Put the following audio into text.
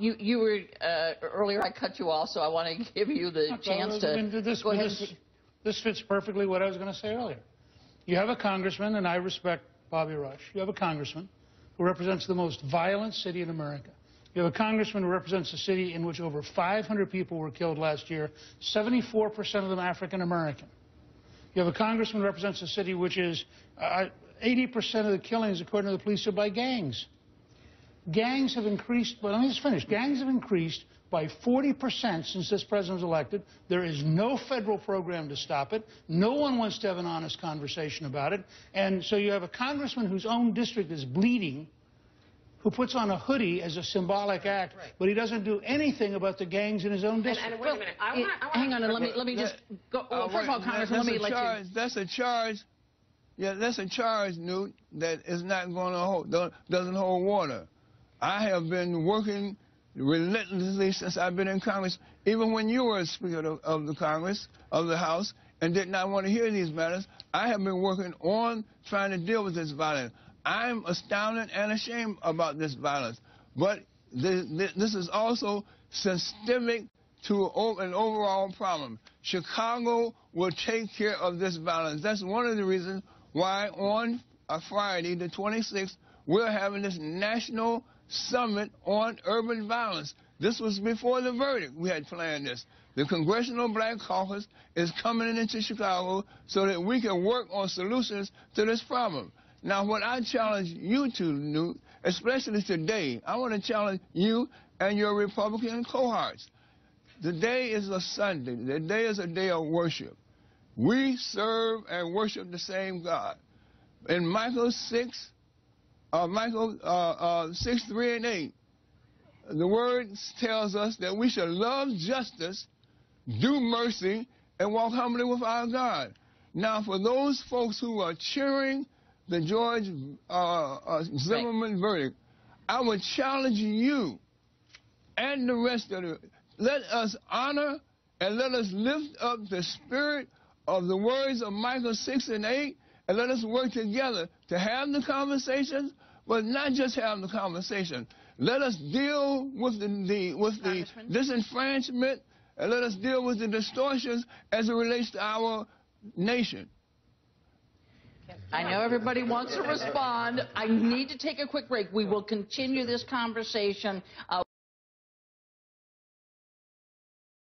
You were earlier. I cut you off, so I want to give you the chance to go ahead. This fits perfectly what I was going to say earlier. You have a congressman, and I respect Bobby Rush. You have a congressman who represents the most violent city in America. You have a congressman who represents a city in which over 500 people were killed last year, 74% of them African American. You have a congressman who represents a city which is 80% of the killings, according to the police, are by gangs. Gangs have increased, well, let me just finish. Gangs have increased by 40% since this president was elected. There is no federal program to stop it. No one wants to have an honest conversation about it. And so you have a congressman whose own district is bleeding, who puts on a hoodie as a symbolic act, but he doesn't do anything about the gangs in his own district. And wait a minute. Hang on, and let me just go. Well, first of all, Congressman, let me let you. That's a charge. Yeah, that's a charge, Newt, that is not going to hold, doesn't hold water. I have been working relentlessly since I've been in Congress, even when you were Speaker of the Congress, of the House, and did not want to hear these matters. I have been working on trying to deal with this violence. I'm astounded and ashamed about this violence. But this is also systemic to an overall problem. Chicago will take care of this violence. That's one of the reasons why on Friday, the 26th, we're having this national summit on urban violence. This was before the verdict. We had planned this. The Congressional Black Caucus is coming into Chicago so that we can work on solutions to this problem. Now, what I challenge you to, Newt, especially today, I want to challenge you and your Republican cohorts. Today is a Sunday. Today is a day of worship. We serve and worship the same God. In Micah 6, 3 and 8, the word tells us that we should love justice, do mercy, and walk humbly with our God. Now, for those folks who are cheering the George Zimmerman verdict, I would challenge you and the rest of it. Let us honor and let us lift up the spirit of the words of Micah 6 and 8, and let us work together to have the conversations, but not just have the conversation. Let us deal with the disenfranchisement, and let us deal with the distortions as it relates to our nation. I know everybody wants to respond. I need to take a quick break. We will continue this conversation.